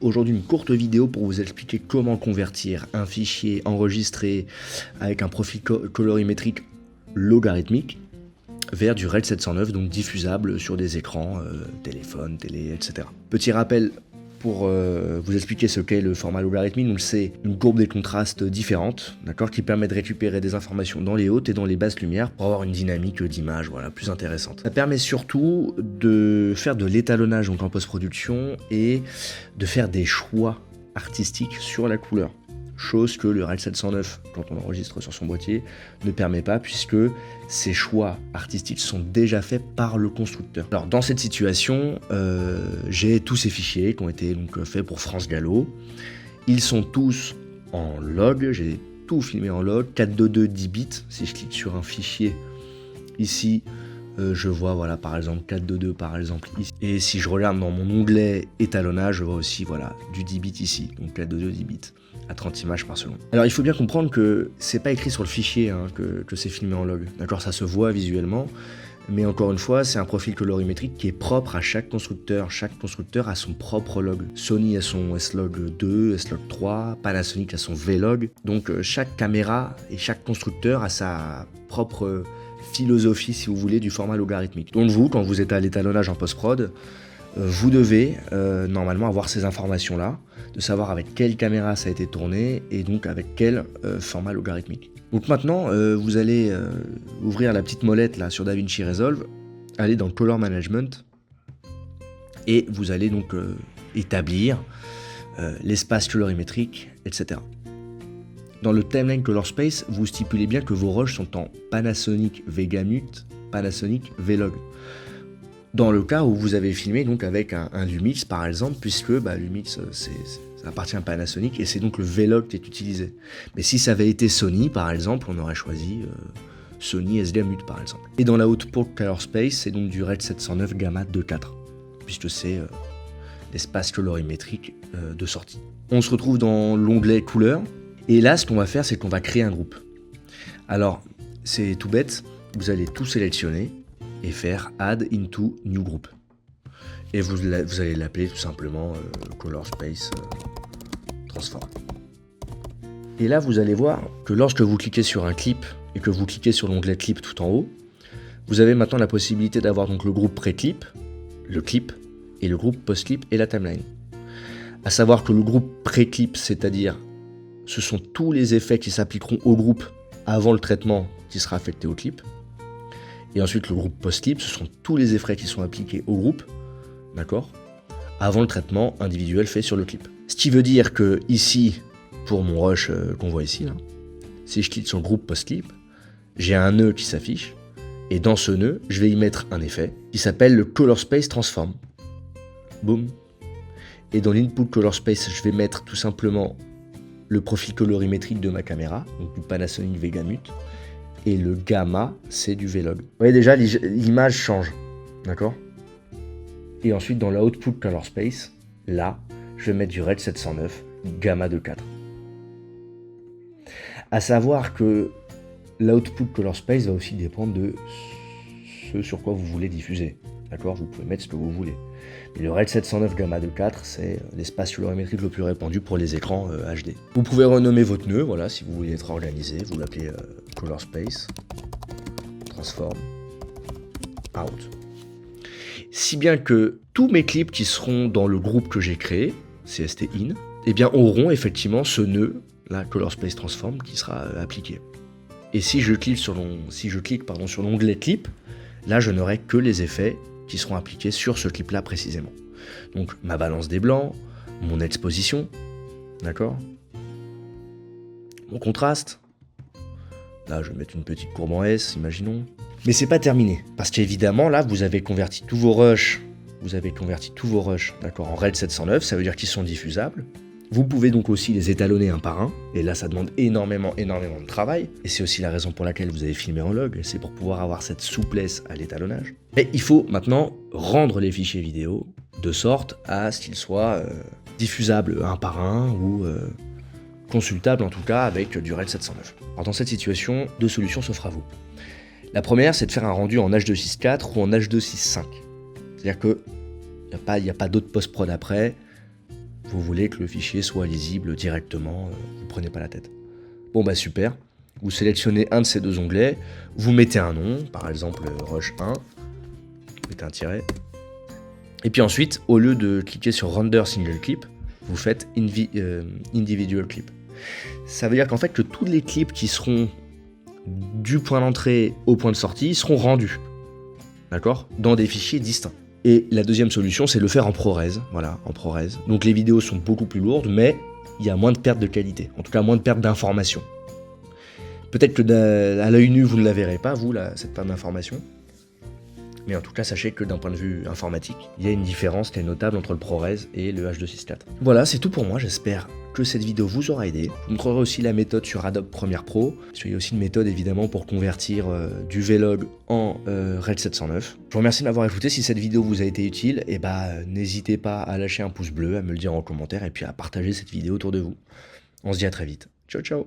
aujourd'hui une courte vidéo pour vous expliquer comment convertir un fichier enregistré avec un profil colorimétrique logarithmique vers du REL 709, donc diffusable sur des écrans, téléphone, télé, etc. Petit rappel pour vous expliquer ce qu'est le format logarithmique, donc c'est une courbe des contrastes différentes, d'accord, qui permet de récupérer des informations dans les hautes et dans les basses lumières pour avoir une dynamique d'image, voilà, plus intéressante. Ça permet surtout de faire de l'étalonnage donc en post-production et de faire des choix artistiques sur la couleur. Chose que le REL 709, quand on enregistre sur son boîtier, ne permet pas puisque ces choix artistiques sont déjà faits par le constructeur. Alors dans cette situation, j'ai tous ces fichiers qui ont été donc faits pour France Gallo. Ils sont tous en log, j'ai tout filmé en log, 422 10 bits. Si je clique sur un fichier ici, je vois voilà par exemple 422 par exemple ici. Et si je regarde dans mon onglet étalonnage, je vois aussi voilà du 10 bits ici, donc 422 10 bits. À 30 images par seconde. Alors il faut bien comprendre que c'est pas écrit sur le fichier hein, que c'est filmé en log. D'accord, ça se voit visuellement, mais encore une fois, c'est un profil colorimétrique qui est propre à chaque constructeur. Chaque constructeur a son propre log. Sony a son S-Log 2, S-Log 3, Panasonic a son V-Log. Donc chaque caméra et chaque constructeur a sa propre philosophie, si vous voulez, du format logarithmique. Donc vous, quand vous êtes à l'étalonnage en post-prod, vous devez normalement avoir ces informations-là, de savoir avec quelle caméra ça a été tourné et donc avec quel format logarithmique. Donc maintenant, vous allez ouvrir la petite molette là sur DaVinci Resolve, aller dans le Color Management et vous allez donc établir l'espace colorimétrique, etc. Dans le Timeline Color Space, vous stipulez bien que vos rushs sont en Panasonic Vegamut, Panasonic Vlog. Dans le cas où vous avez filmé donc avec un Lumix par exemple, puisque Lumix ça appartient à Panasonic et c'est donc le Vlog qui est utilisé. Mais si ça avait été Sony par exemple, on aurait choisi Sony S-Gamut par exemple. Et dans la Output Color Space, c'est donc du REL 709 Gamma 2.4, puisque c'est l'espace colorimétrique de sortie. On se retrouve dans l'onglet couleurs, et là ce qu'on va faire c'est qu'on va créer un groupe. Alors c'est tout bête, vous allez tout sélectionner, et faire Add into New Group. Et vous allez l'appeler tout simplement Color Space Transform. Et là, vous allez voir que lorsque vous cliquez sur un clip et que vous cliquez sur l'onglet clip tout en haut, vous avez maintenant la possibilité d'avoir donc le groupe pré-clip, le clip, et le groupe post-clip et la timeline. À savoir que le groupe pré-clip, c'est-à-dire ce sont tous les effets qui s'appliqueront au groupe avant le traitement qui sera affecté au clip. Et ensuite, le groupe post-clip, ce sont tous les effets qui sont appliqués au groupe, d'accord, avant le traitement individuel fait sur le clip. Ce qui veut dire que ici, pour mon rush qu'on voit ici, là, si je clique sur le groupe post-clip, j'ai un nœud qui s'affiche, et dans ce nœud, je vais y mettre un effet qui s'appelle le Color Space Transform. Boum. Et dans l'input Color Space, je vais mettre tout simplement le profil colorimétrique de ma caméra, donc du Panasonic Vegamut. Et le gamma, c'est du Vlog. Vous voyez déjà, l'image change, d'accord? Et ensuite, dans la Output Color Space, là, je vais mettre du REL 709 Gamma 2.4. À savoir que l'Output Color Space va aussi dépendre de ce sur quoi vous voulez diffuser, d'accord? Vous pouvez mettre ce que vous voulez. Mais le REL 709 Gamma 2.4, c'est l'espace colorimétrique le plus répandu pour les écrans HD. Vous pouvez renommer votre nœud, voilà, si vous voulez être organisé, vous l'appelez Color Space, Transform, Out. Si bien que tous mes clips qui seront dans le groupe que j'ai créé, CST In, eh bien auront effectivement ce nœud, la Color Space Transform, qui sera appliqué. Et si je clique sur l'onglet clip, là je n'aurai que les effets qui seront appliqués sur ce clip là précisément. Donc ma balance des blancs, mon exposition, d'accord, mon contraste, là je vais mettre une petite courbe en S, imaginons. Mais c'est pas terminé, parce qu'évidemment là vous avez converti tous vos rushs, d'accord, en REL 709, ça veut dire qu'ils sont diffusables. Vous pouvez donc aussi les étalonner un par un, et là ça demande énormément de travail, et c'est aussi la raison pour laquelle vous avez filmé en log, c'est pour pouvoir avoir cette souplesse à l'étalonnage. Mais il faut maintenant rendre les fichiers vidéo de sorte à ce qu'ils soient diffusables un par un, ou consultables en tout cas avec du REL 709. Alors dans cette situation, deux solutions s'offrent à vous. La première, c'est de faire un rendu en H264 ou en H265. C'est-à-dire qu'il n'y a pas d'autre post-prod après. vous voulez que le fichier soit lisible directement, vous prenez pas la tête. Bon bah super, vous sélectionnez un de ces deux onglets, vous mettez un nom, par exemple Rush 1, vous mettez un tiret, et puis ensuite, au lieu de cliquer sur Render Single Clip, vous faites Individual Clip. Ça veut dire qu'en fait que tous les clips qui seront du point d'entrée au point de sortie seront rendus, d'accord, dans des fichiers distincts. Et la deuxième solution, c'est de le faire en ProRes, voilà, en ProRes. Donc les vidéos sont beaucoup plus lourdes, mais il y a moins de perte de qualité, en tout cas moins de perte d'information. Peut-être que à l'œil nu, vous ne la verrez pas, vous, cette perte d'information. Mais en tout cas, sachez que d'un point de vue informatique, il y a une différence qui est notable entre le ProRes et le H264. Voilà, c'est tout pour moi, j'espère que cette vidéo vous aura aidé. Je vous montrerai aussi la méthode sur Adobe Premiere Pro. Il y a aussi une méthode évidemment pour convertir du Vlog en RED 709. Je vous remercie de m'avoir écouté. Si cette vidéo vous a été utile, n'hésitez pas à lâcher un pouce bleu, à me le dire en commentaire et puis à partager cette vidéo autour de vous. On se dit à très vite. Ciao ciao.